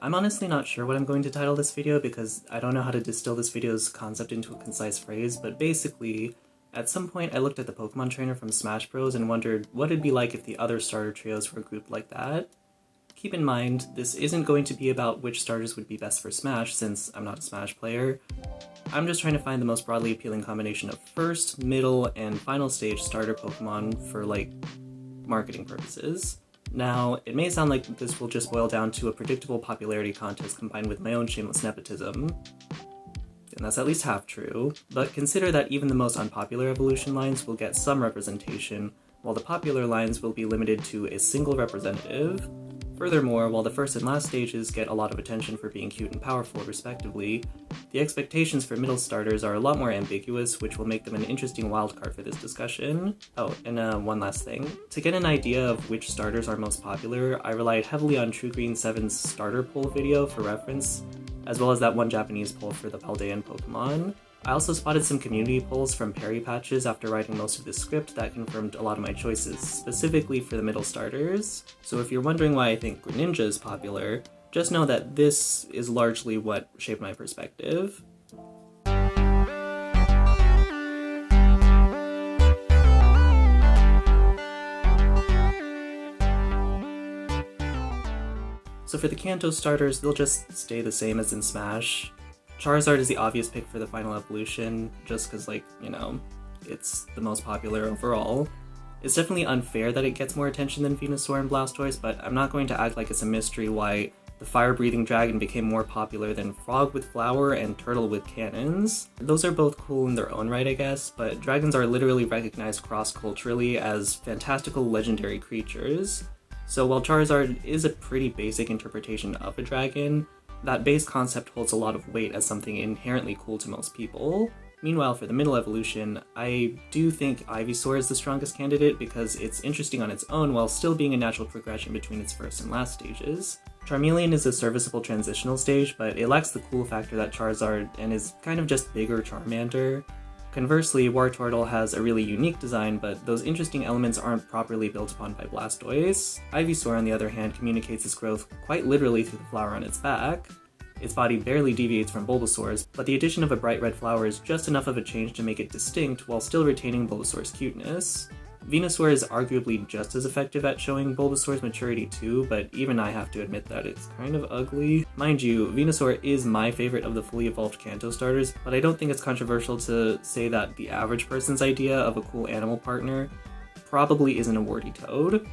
I'm honestly not sure what I'm going to title this video because I don't know how to distill this video's concept into a concise phrase, but basically, at some point I looked at the Pokemon trainer from Smash Bros. And wondered what it'd be like if the other starter trios were grouped like that. Keep in mind, this isn't going to be about which starters would be best for Smash, since I'm not a Smash player. I'm just trying to find the most broadly appealing combination of first, middle, and final stage starter Pokemon for, marketing purposes. Now, it may sound like this will just boil down to a predictable popularity contest combined with my own shameless nepotism, and that's at least half true, but consider that even the most unpopular evolution lines will get some representation, while the popular lines will be limited to a single representative. Furthermore, while the first and last stages get a lot of attention for being cute and powerful, respectively, the expectations for middle starters are a lot more ambiguous, which will make them an interesting wildcard for this discussion. Oh, and one last thing. To get an idea of which starters are most popular, I relied heavily on TrueGreen7's starter poll video for reference, as well as that one Japanese poll for the Paldean Pokemon. I also spotted some community polls from Perry Patches after writing most of this script that confirmed a lot of my choices, specifically for the middle starters. So if you're wondering why I think Greninja is popular, just know that this is largely what shaped my perspective. So for the Kanto starters, they'll just stay the same as in Smash. Charizard is the obvious pick for the final evolution, just because, it's the most popular overall. It's definitely unfair that it gets more attention than Venusaur and Blastoise, but I'm not going to act like it's a mystery why the fire-breathing dragon became more popular than Frog with Flower and Turtle with Cannons. Those are both cool in their own right, I guess, but dragons are literally recognized cross-culturally as fantastical legendary creatures. So while Charizard is a pretty basic interpretation of a dragon, that base concept holds a lot of weight as something inherently cool to most people. Meanwhile, for the middle evolution, I do think Ivysaur is the strongest candidate because it's interesting on its own while still being a natural progression between its first and last stages. Charmeleon is a serviceable transitional stage, but it lacks the cool factor that Charizard and is kind of just bigger Charmander. Conversely, Wartortle has a really unique design, but those interesting elements aren't properly built upon by Blastoise. Ivysaur, on the other hand, communicates its growth quite literally through the flower on its back. Its body barely deviates from Bulbasaur's, but the addition of a bright red flower is just enough of a change to make it distinct while still retaining Bulbasaur's cuteness. Venusaur is arguably just as effective at showing Bulbasaur's maturity too, but even I have to admit that it's kind of ugly. Mind you, Venusaur is my favorite of the fully evolved Kanto starters, but I don't think it's controversial to say that the average person's idea of a cool animal partner probably isn't a warty toad.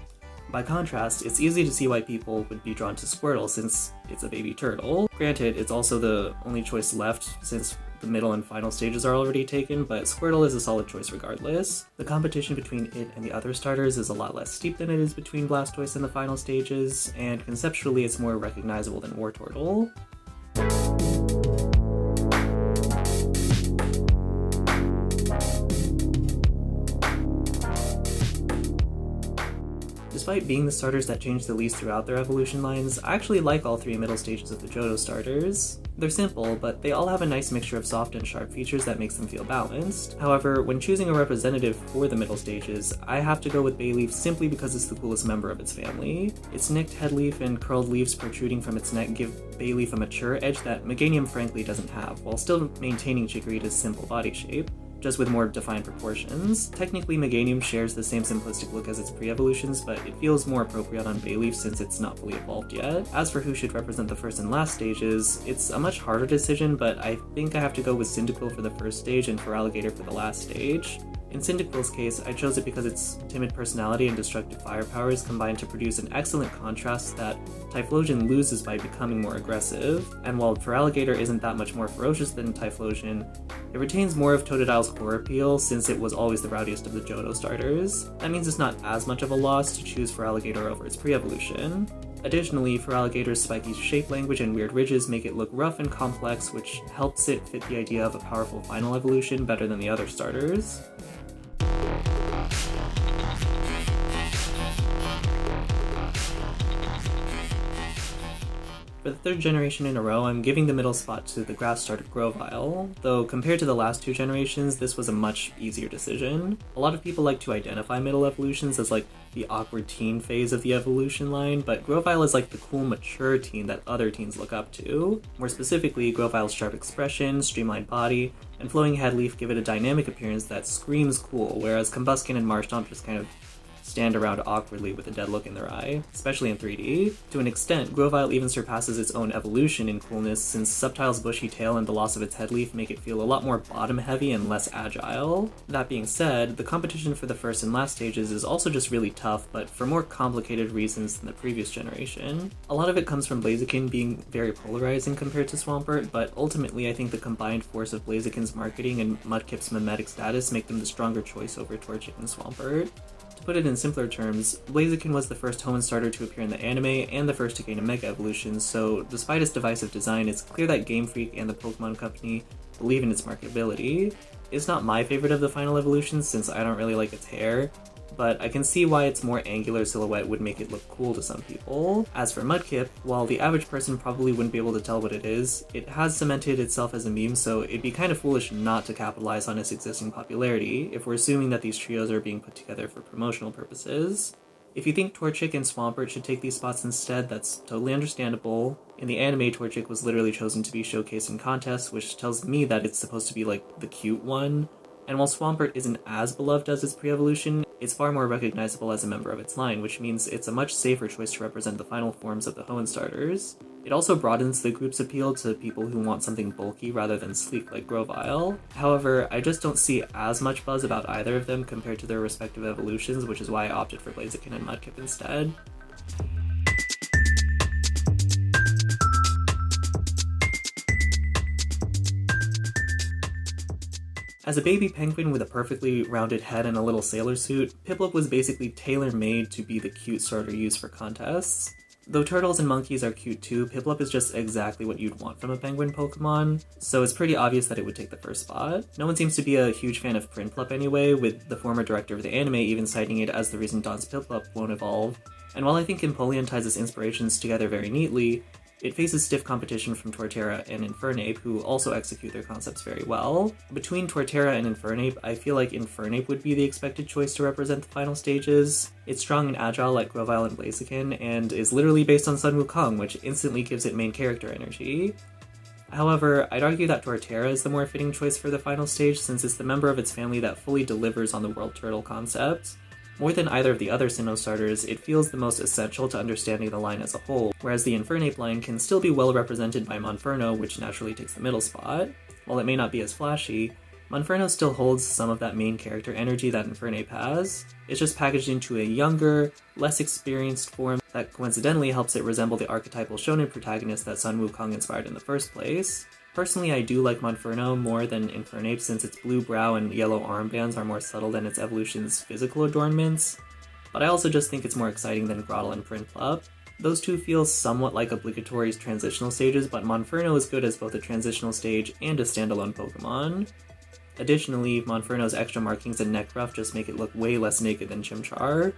By contrast, it's easy to see why people would be drawn to Squirtle since it's a baby turtle. Granted, it's also the only choice left since the middle and final stages are already taken, but Squirtle is a solid choice regardless. The competition between it and the other starters is a lot less steep than it is between Blastoise in the final stages, and conceptually it's more recognizable than Wartortle. Despite being the starters that change the least throughout their evolution lines, I actually like all three middle stages of the Johto starters. They're simple, but they all have a nice mixture of soft and sharp features that makes them feel balanced. However, when choosing a representative for the middle stages, I have to go with Bayleaf simply because it's the coolest member of its family. Its nicked head leaf and curled leaves protruding from its neck give Bayleaf a mature edge that Meganium frankly doesn't have, while still maintaining Chikorita's simple body shape, just with more defined proportions. Technically, Meganium shares the same simplistic look as its pre-evolutions, but it feels more appropriate on Bayleaf since it's not fully evolved yet. As for who should represent the first and last stages, it's a much harder decision, but I think I have to go with Cyndaquil for the first stage and Feraligatr for the last stage. In Cyndaquil's case, I chose it because its timid personality and destructive fire powers combine to produce an excellent contrast that Typhlosion loses by becoming more aggressive, and while Feraligatr isn't that much more ferocious than Typhlosion, it retains more of Totodile's core appeal since it was always the rowdiest of the Johto starters. That means it's not as much of a loss to choose Feraligatr over its pre-evolution. Additionally, Feraligatr's spiky shape language and weird ridges make it look rough and complex, which helps it fit the idea of a powerful final evolution better than the other starters. For the third generation in a row, I'm giving the middle spot to the grass starter Grovyle, though compared to the last two generations, this was a much easier decision. A lot of people like to identify middle evolutions as like the awkward teen phase of the evolution line, but Grovyle is like the cool mature teen that other teens look up to. More specifically, Grovyle's sharp expression, streamlined body, and flowing head leaf give it a dynamic appearance that screams cool, whereas Combuskin and Marshtomp just kind of stand around awkwardly with a dead look in their eye, especially in 3D. To an extent, Grovyle even surpasses its own evolution in coolness, since Subtile's bushy tail and the loss of its head leaf make it feel a lot more bottom-heavy and less agile. That being said, the competition for the first and last stages is also just really tough, but for more complicated reasons than the previous generation. A lot of it comes from Blaziken being very polarizing compared to Swampert, but ultimately I think the combined force of Blaziken's marketing and Mudkip's mimetic status make them the stronger choice over Torchic and Swampert. To put it in simpler terms, Blaziken was the first Hoenn starter to appear in the anime and the first to gain a Mega Evolution, so despite its divisive design, it's clear that Game Freak and the Pokemon Company believe in its marketability. It's not my favorite of the final evolutions since I don't really like its hair, but I can see why its more angular silhouette would make it look cool to some people. As for Mudkip, while the average person probably wouldn't be able to tell what it is, it has cemented itself as a meme, so it'd be kind of foolish not to capitalize on its existing popularity if we're assuming that these trios are being put together for promotional purposes. If you think Torchic and Swampert should take these spots instead, that's totally understandable. In the anime, Torchic was literally chosen to be showcased in contests, which tells me that it's supposed to be like the cute one. And while Swampert isn't as beloved as its pre-evolution, it's far more recognizable as a member of its line, which means it's a much safer choice to represent the final forms of the Hoenn starters. It also broadens the group's appeal to people who want something bulky rather than sleek like Grovyle. However, I just don't see as much buzz about either of them compared to their respective evolutions, which is why I opted for Blaziken and Mudkip instead. As a baby penguin with a perfectly rounded head and a little sailor suit, Piplup was basically tailor-made to be the cute starter used for contests. Though turtles and monkeys are cute too, Piplup is just exactly what you'd want from a penguin Pokemon, so it's pretty obvious that it would take the first spot. No one seems to be a huge fan of Prinplup anyway, with the former director of the anime even citing it as the reason Dawn's Piplup won't evolve. And while I think Empoleon ties its inspirations together very neatly, it faces stiff competition from Torterra and Infernape, who also execute their concepts very well. Between Torterra and Infernape, I feel like Infernape would be the expected choice to represent the final stages. It's strong and agile like Grovyle and Blaziken, and is literally based on Sun Wukong, which instantly gives it main character energy. However, I'd argue that Torterra is the more fitting choice for the final stage since it's the member of its family that fully delivers on the World Turtle concept. More than either of the other Sinnoh starters, it feels the most essential to understanding the line as a whole, whereas the Infernape line can still be well represented by Monferno, which naturally takes the middle spot. While it may not be as flashy, Monferno still holds some of that main character energy that Infernape has. It's just packaged into a younger, less experienced form that coincidentally helps it resemble the archetypal shonen protagonist that Sun Wukong inspired in the first place. Personally, I do like Monferno more than Infernape since its blue brow and yellow armbands are more subtle than its evolution's physical adornments, but I also just think it's more exciting than Grotle and Prinplup. Those two feel somewhat like obligatory transitional stages, but Monferno is good as both a transitional stage and a standalone Pokemon. Additionally, Monferno's extra markings and neck ruff just make it look way less naked than Chimchar.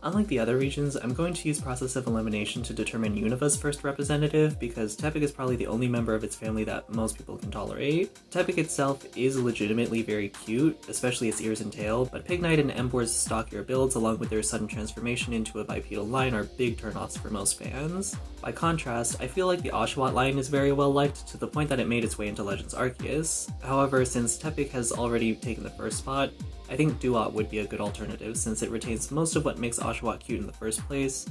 Unlike the other regions, I'm going to use process of elimination to determine Unova's first representative, because Tepig is probably the only member of its family that most people can tolerate. Tepig itself is legitimately very cute, especially its ears and tail, but Pignite and Emboar's stockier builds along with their sudden transformation into a bipedal line are big turnoffs for most fans. By contrast, I feel like the Oshawott line is very well liked to the point that it made its way into Legends Arceus. However, since Tepig has already taken the first spot, I think Duat would be a good alternative since it retains most of what makes Oshawott cute in the first place,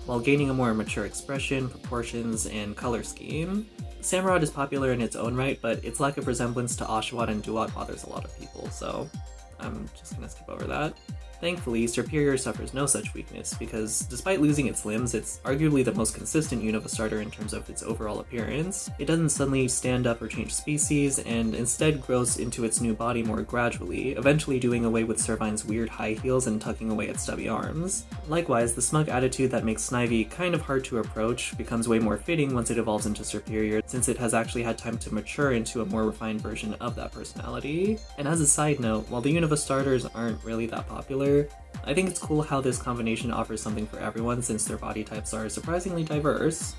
while gaining a more mature expression, proportions, and color scheme. Samurott is popular in its own right, but its lack of resemblance to Oshawott and Duat bothers a lot of people, so I'm just gonna skip over that. Thankfully, Superior suffers no such weakness, because despite losing its limbs, it's arguably the most consistent Unova starter in terms of its overall appearance. It doesn't suddenly stand up or change species, and instead grows into its new body more gradually, eventually doing away with Servine's weird high heels and tucking away its stubby arms. Likewise, the smug attitude that makes Snivy kind of hard to approach becomes way more fitting once it evolves into Superior, since it has actually had time to mature into a more refined version of that personality. And as a side note, while the Unova starters aren't really that popular, I think it's cool how this combination offers something for everyone since their body types are surprisingly diverse.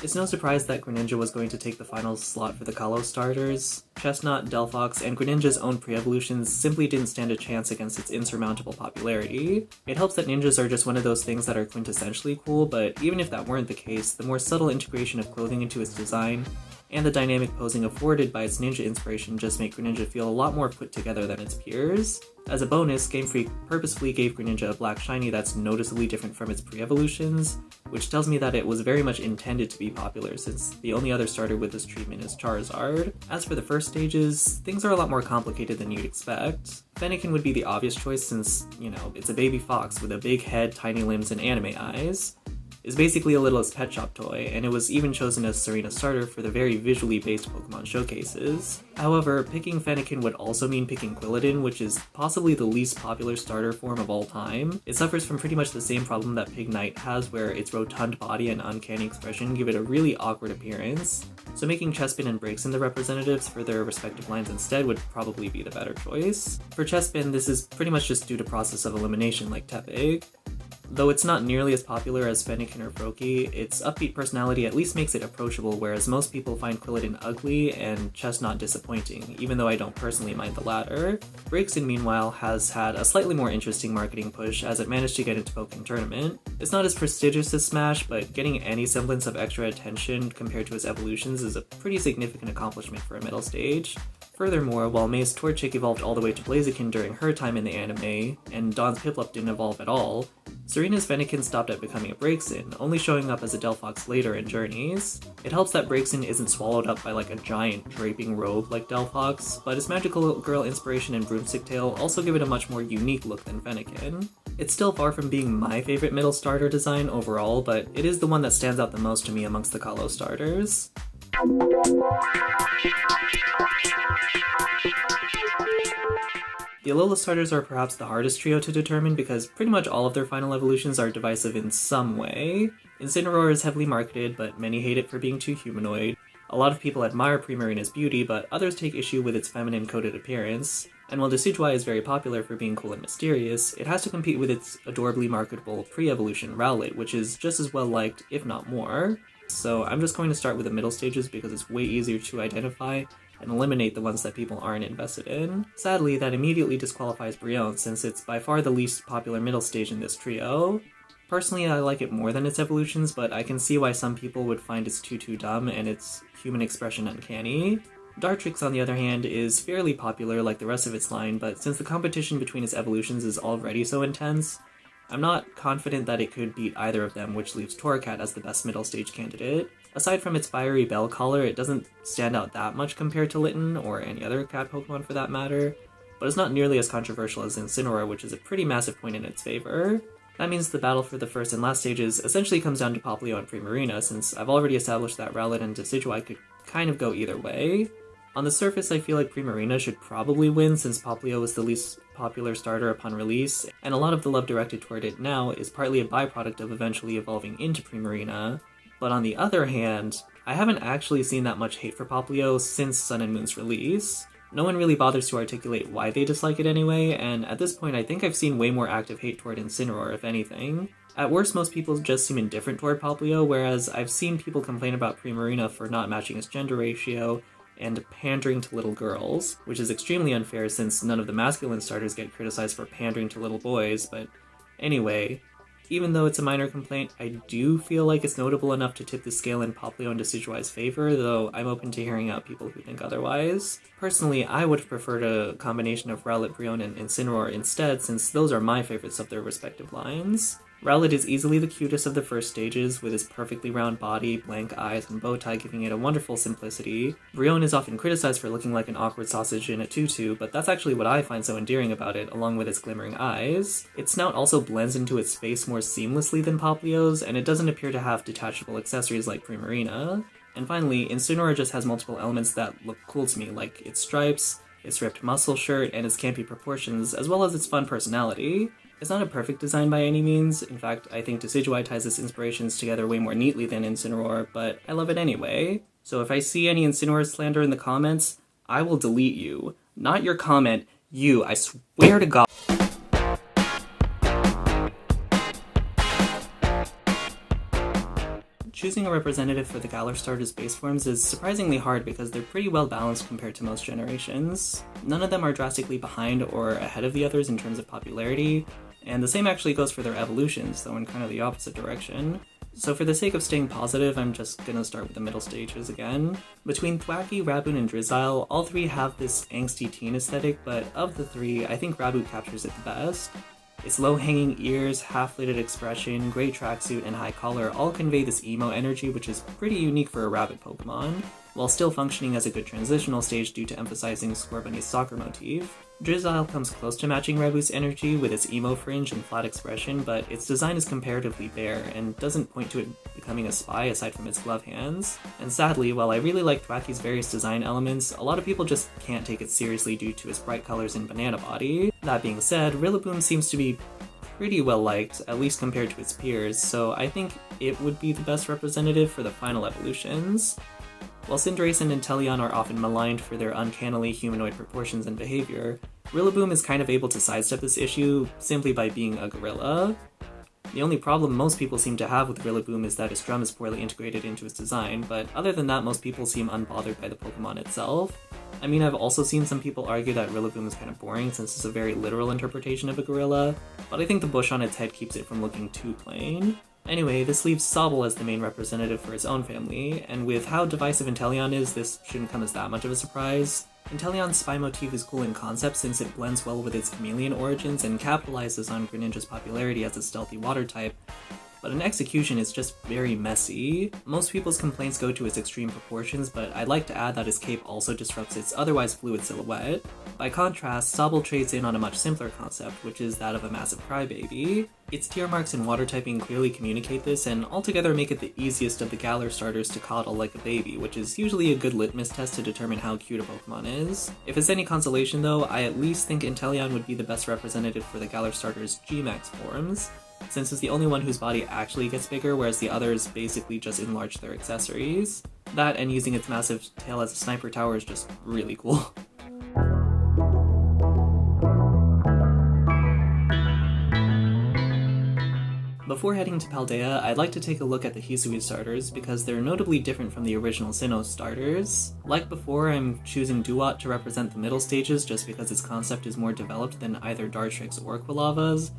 It's no surprise that Greninja was going to take the final slot for the Kalos starters. Chestnut, Delphox, and Greninja's own pre-evolutions simply didn't stand a chance against its insurmountable popularity. It helps that ninjas are just one of those things that are quintessentially cool, but even if that weren't the case, the more subtle integration of clothing into its design and the dynamic posing afforded by its ninja inspiration just make Greninja feel a lot more put together than its peers. As a bonus, Game Freak purposefully gave Greninja a black shiny that's noticeably different from its pre-evolutions, which tells me that it was very much intended to be popular since the only other starter with this treatment is Charizard. As for the first stages, things are a lot more complicated than you'd expect. Fennekin would be the obvious choice since, it's a baby fox with a big head, tiny limbs, and anime eyes. Is basically a littlest pet shop toy, and it was even chosen as Serena's starter for the very visually based Pokemon showcases. However, picking Fennekin would also mean picking Quilladin, which is possibly the least popular starter form of all time. It suffers from pretty much the same problem that Pignite has, where its rotund body and uncanny expression give it a really awkward appearance, so making Chespin and Braixen the representatives for their respective lines instead would probably be the better choice. For Chespin, this is pretty much just due to process of elimination like Tepig. Though it's not nearly as popular as Fennekin or Froakie, its upbeat personality at least makes it approachable, whereas most people find Quilladin ugly and Chestnut disappointing, even though I don't personally mind the latter. Braixen, meanwhile, has had a slightly more interesting marketing push as it managed to get into Pokken Tournament. It's not as prestigious as Smash, but getting any semblance of extra attention compared to its evolutions is a pretty significant accomplishment for a middle stage. Furthermore, while May's Torchic evolved all the way to Blaziken during her time in the anime, and Dawn's Piplup didn't evolve at all, Serena's Fennekin stopped at becoming a Braixen, only showing up as a Delphox later in Journeys. It helps that Braixen isn't swallowed up by like a giant draping robe like Delphox, but its magical girl inspiration and broomstick tail also give it a much more unique look than Fennekin. It's still far from being my favorite middle starter design overall, but it is the one that stands out the most to me amongst the Kalos starters. The Alola starters are perhaps the hardest trio to determine because pretty much all of their final evolutions are divisive in some way. Incineroar is heavily marketed, but many hate it for being too humanoid. A lot of people admire Primarina's beauty, but others take issue with its feminine-coded appearance. And while Decidueye is very popular for being cool and mysterious, it has to compete with its adorably marketable pre-evolution Rowlet, which is just as well liked, if not more. So I'm just going to start with the middle stages because it's way easier to identify and eliminate the ones that people aren't invested in. Sadly, that immediately disqualifies Brionne since it's by far the least popular middle stage in this trio. Personally, I like it more than its evolutions, but I can see why some people would find its too dumb and its human expression uncanny. Dartrix, on the other hand, is fairly popular like the rest of its line, but since the competition between its evolutions is already so intense, I'm not confident that it could beat either of them, which leaves Torracat as the best middle stage candidate. Aside from its fiery bell collar, it doesn't stand out that much compared to Litten, or any other cat Pokemon for that matter, but it's not nearly as controversial as Incineroar, which is a pretty massive point in its favor. That means the battle for the first and last stages essentially comes down to Popplio and Primarina, since I've already established that Rowlet and Decidueye could kind of go either way. On the surface, I feel like Primarina should probably win since Popplio was the least popular starter upon release, and a lot of the love directed toward it now is partly a byproduct of eventually evolving into Primarina. But on the other hand, I haven't actually seen that much hate for Popplio since Sun and Moon's release. No one really bothers to articulate why they dislike it anyway, and at this point I think I've seen way more active hate toward Incineroar, if anything. At worst, most people just seem indifferent toward Popplio, whereas I've seen people complain about Primarina for not matching its gender ratio, and pandering to little girls, which is extremely unfair since none of the masculine starters get criticized for pandering to little boys, but anyway, even though it's a minor complaint, I do feel like it's notable enough to tip the scale in Popplio and Decidueye's favor, though I'm open to hearing out people who think otherwise. Personally, I would have preferred a combination of Rowlet, Brionne, and Incineroar instead, since those are my favorites of their respective lines. Rowlet is easily the cutest of the first stages, with his perfectly round body, blank eyes, and bow tie giving it a wonderful simplicity. Brion is often criticized for looking like an awkward sausage in a tutu, but that's actually what I find so endearing about it, along with its glimmering eyes. Its snout also blends into its face more seamlessly than Poplio's, and it doesn't appear to have detachable accessories like Primarina. And finally, Incineroar just has multiple elements that look cool to me, like its stripes, its ripped muscle shirt, and its campy proportions, as well as its fun personality. It's not a perfect design by any means. In fact, I think Decidueye ties its inspirations together way more neatly than Incineroar, but I love it anyway. So if I see any Incineroar slander in the comments, I will delete you. Not your comment, you, I swear to God. Choosing a representative for the Galar starters base forms is surprisingly hard because they're pretty well balanced compared to most generations. None of them are drastically behind or ahead of the others in terms of popularity, and the same actually goes for their evolutions, though in kind of the opposite direction. So for the sake of staying positive, I'm just gonna start with the middle stages again. Between Thwackey, Raboon, and Drizzile, all three have this angsty teen aesthetic, but of the three, I think Raboon captures it the best. Its low-hanging ears, half-lidded expression, great tracksuit, and high collar all convey this emo energy, which is pretty unique for a rabbit Pokemon, while still functioning as a good transitional stage due to emphasizing Scorbunny's soccer motif. Drizzile comes close to matching Raboot's energy with its emo fringe and flat expression, but its design is comparatively bare and doesn't point to it becoming a spy aside from its glove hands. And sadly, while I really like Thwackey's various design elements, a lot of people just can't take it seriously due to its bright colors and banana body. That being said, Rillaboom seems to be pretty well liked, at least compared to its peers, so I think it would be the best representative for the final evolutions. While Cinderace and Inteleon are often maligned for their uncannily humanoid proportions and behavior, Rillaboom is kind of able to sidestep this issue simply by being a gorilla. The only problem most people seem to have with Rillaboom is that its drum is poorly integrated into its design, but other than that most people seem unbothered by the Pokemon itself. I mean, I've also seen some people argue that Rillaboom is kind of boring since it's a very literal interpretation of a gorilla, but I think the bush on its head keeps it from looking too plain. Anyway, this leaves Sobble as the main representative for its own family, and with how divisive Inteleon is, this shouldn't come as that much of a surprise. Inteleon's spy motif is cool in concept since it blends well with its chameleon origins and capitalizes on Greninja's popularity as a stealthy water type, but in execution it's just very messy. Most people's complaints go to its extreme proportions, but I'd like to add that its cape also disrupts its otherwise fluid silhouette. By contrast, Sobble trades in on a much simpler concept, which is that of a massive crybaby. Its tear marks and water typing clearly communicate this, and altogether make it the easiest of the Galar starters to coddle like a baby, which is usually a good litmus test to determine how cute a Pokemon is. If it's any consolation though, I at least think Inteleon would be the best representative for the Galar starters' G-Max forms, since it's the only one whose body actually gets bigger, whereas the others basically just enlarge their accessories. That and using its massive tail as a sniper tower is just really cool. Before heading to Paldea, I'd like to take a look at the Hisui starters because they're notably different from the original Sinnoh starters. Like before, I'm choosing Duat to represent the middle stages just because its concept is more developed than either Dartrix or Quilava's,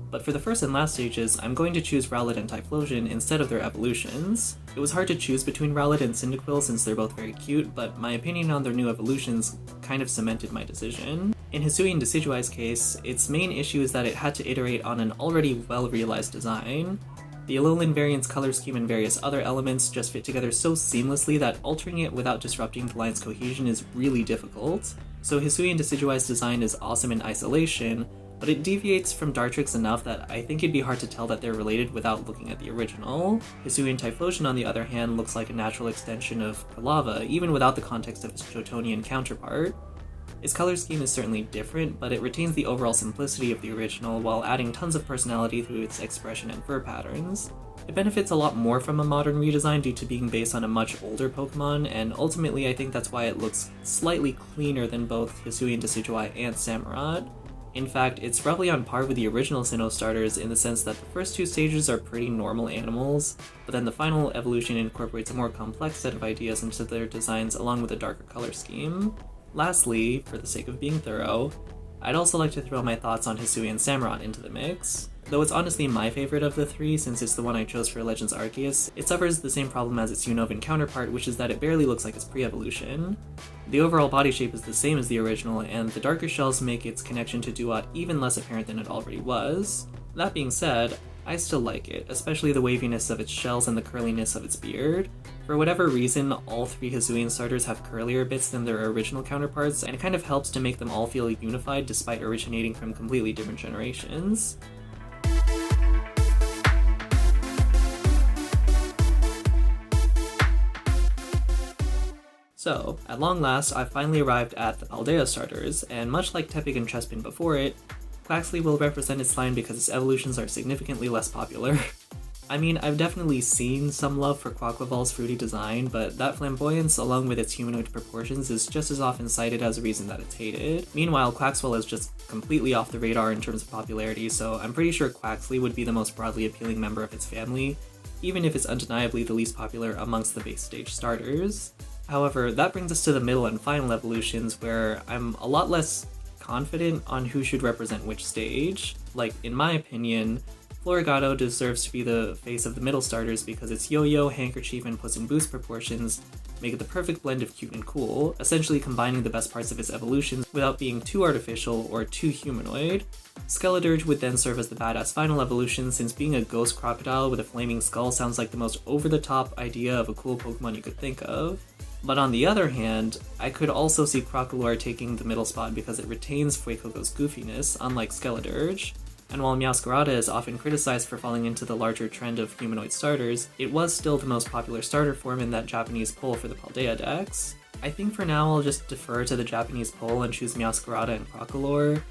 but for the first and last stages, I'm going to choose Rowlet and Typhlosion instead of their evolutions. It was hard to choose between Rowlet and Cyndaquil since they're both very cute, but my opinion on their new evolutions kind of cemented my decision. In Hisui and Decidueye's case, its main issue is that it had to iterate on an already well-realized design. The Alolan variant's color scheme and various other elements just fit together so seamlessly that altering it without disrupting the line's cohesion is really difficult. So Hisui and Decidueye's design is awesome in isolation, but it deviates from Dartrix enough that I think it'd be hard to tell that they're related without looking at the original. Hisui and Typhlosion, on the other hand, looks like a natural extension of Quilava, even without the context of its Johtonian counterpart. Its color scheme is certainly different, but it retains the overall simplicity of the original while adding tons of personality through its expression and fur patterns. It benefits a lot more from a modern redesign due to being based on a much older Pokemon, and ultimately I think that's why it looks slightly cleaner than both Hisui and Decidueye and Samurott. In fact, it's roughly on par with the original Sinnoh starters in the sense that the first two stages are pretty normal animals, but then the final evolution incorporates a more complex set of ideas into their designs along with a darker color scheme. Lastly, for the sake of being thorough, I'd also like to throw my thoughts on Hisui and Samurott into the mix. Though it's honestly my favorite of the three since it's the one I chose for Legends Arceus, it suffers the same problem as its Unovan counterpart, which is that it barely looks like its pre-evolution. The overall body shape is the same as the original, and the darker shells make its connection to Duat even less apparent than it already was. That being said, I still like it, especially the waviness of its shells and the curliness of its beard. For whatever reason, all 3 Hisuian starters have curlier bits than their original counterparts, and it kind of helps to make them all feel unified despite originating from completely different generations. So, at long last, I've finally arrived at the Paldea starters, and much like Tepig and Chespin before it, Quaxly will represent its line because its evolutions are significantly less popular. I mean, I've definitely seen some love for Quaquaval's fruity design, but that flamboyance, along with its humanoid proportions, is just as often cited as a reason that it's hated. Meanwhile, Quaxwell is just completely off the radar in terms of popularity, so I'm pretty sure Quaxly would be the most broadly appealing member of its family, even if it's undeniably the least popular amongst the base stage starters. However, that brings us to the middle and final evolutions, where I'm a lot less confident on who should represent which stage. Like, in my opinion, Florigato deserves to be the face of the middle starters because its yo-yo, handkerchief, and Puss in Boots proportions make it the perfect blend of cute and cool, essentially combining the best parts of its evolutions without being too artificial or too humanoid. Skeledirge would then serve as the badass final evolution, since being a ghost crocodile with a flaming skull sounds like the most over-the-top idea of a cool Pokemon you could think of. But on the other hand, I could also see Crocalor taking the middle spot because it retains Fuecoco's goofiness, unlike Skeledirge. And while Meowscarada is often criticized for falling into the larger trend of humanoid starters, it was still the most popular starter form in that Japanese poll for the Paldea decks. I think for now I'll just defer to the Japanese poll and choose Meowscarada and Crocalor.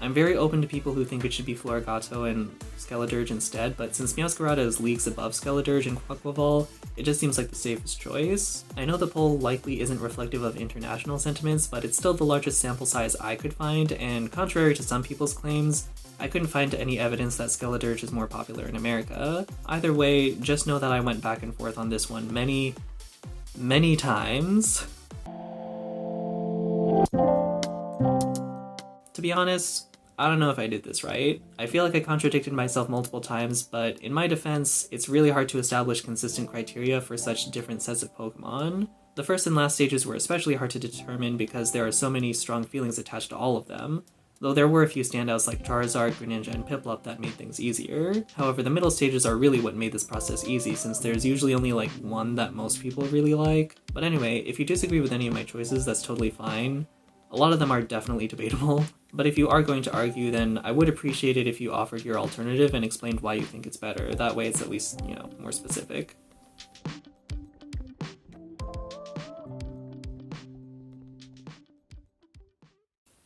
I'm very open to people who think it should be Florigato and Skeledirge instead, but since Meowscarada is leagues above Skeledirge and Quaquaval, it just seems like the safest choice. I know the poll likely isn't reflective of international sentiments, but it's still the largest sample size I could find, and contrary to some people's claims, I couldn't find any evidence that Skeledirge is more popular in America. Either way, just know that I went back and forth on this one many times. To be honest, I don't know if I did this right. I feel like I contradicted myself multiple times, but in my defense, it's really hard to establish consistent criteria for such different sets of Pokemon. The first and last stages were especially hard to determine because there are so many strong feelings attached to all of them, though there were a few standouts like Charizard, Greninja, and Piplup that made things easier. However, the middle stages are really what made this process easy, since there's usually only like one that most people really like. But anyway, if you disagree with any of my choices, that's totally fine. A lot of them are definitely debatable, but if you are going to argue, then I would appreciate it if you offered your alternative and explained why you think it's better. That way it's at least, more specific.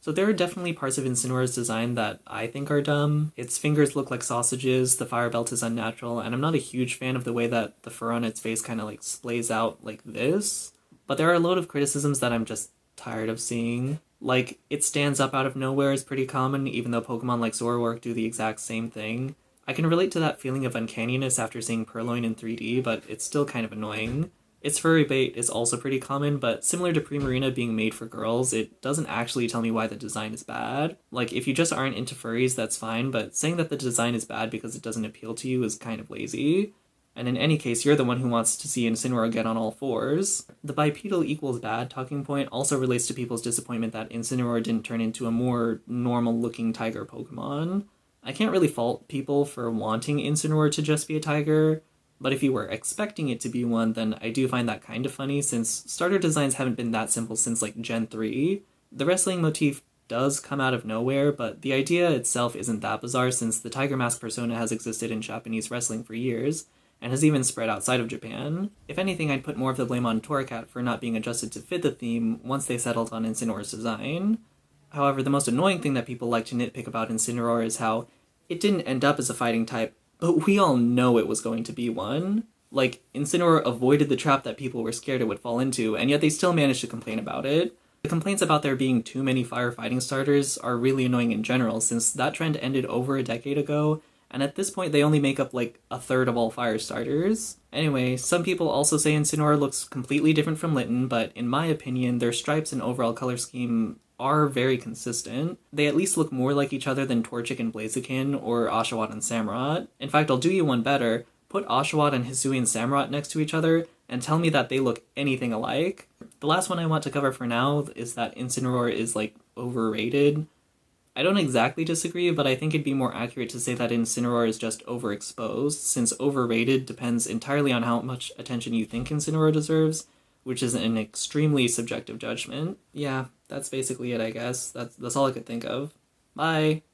So there are definitely parts of Incineroar's design that I think are dumb. Its fingers look like sausages, the fire belt is unnatural, and I'm not a huge fan of the way that the fur on its face kind of like splays out like this. But there are a load of criticisms that I'm just tired of seeing. Like, it stands up out of nowhere is pretty common, even though Pokemon like Zoroark do the exact same thing. I can relate to that feeling of uncanniness after seeing Purloin in 3D, but it's still kind of annoying. Its furry bait is also pretty common, but similar to Primarina being made for girls, it doesn't actually tell me why the design is bad. Like, if you just aren't into furries, that's fine, but saying that the design is bad because it doesn't appeal to you is kind of lazy. And in any case, you're the one who wants to see Incineroar get on all fours. The bipedal equals bad talking point also relates to people's disappointment that Incineroar didn't turn into a more normal-looking tiger Pokemon. I can't really fault people for wanting Incineroar to just be a tiger, but if you were expecting it to be one, then I do find that kind of funny, since starter designs haven't been that simple since like Gen 3. The wrestling motif does come out of nowhere, but the idea itself isn't that bizarre since the tiger mask persona has existed in Japanese wrestling for years, and has even spread outside of Japan. If anything, I'd put more of the blame on Torracat for not being adjusted to fit the theme once they settled on Incineroar's design. However, the most annoying thing that people like to nitpick about Incineroar is how it didn't end up as a fighting type, but we all know it was going to be one. Like, Incineroar avoided the trap that people were scared it would fall into, and yet they still managed to complain about it. The complaints about there being too many firefighting starters are really annoying in general, since that trend ended over a decade ago, and at this point they only make up like a third of all fire starters. Anyway, some people also say Incineroar looks completely different from Litten, but in my opinion, their stripes and overall color scheme are very consistent. They at least look more like each other than Torchic and Blaziken, or Oshawott and Samurott. In fact, I'll do you one better. Put Oshawott and Hisui and Samurott next to each other, and tell me that they look anything alike. The last one I want to cover for now is that Incineroar is like overrated. I don't exactly disagree, but I think it'd be more accurate to say that Incineroar is just overexposed, since overrated depends entirely on how much attention you think Incineroar deserves, which is an extremely subjective judgment. Yeah, that's basically it, I guess. That's all I could think of. Bye!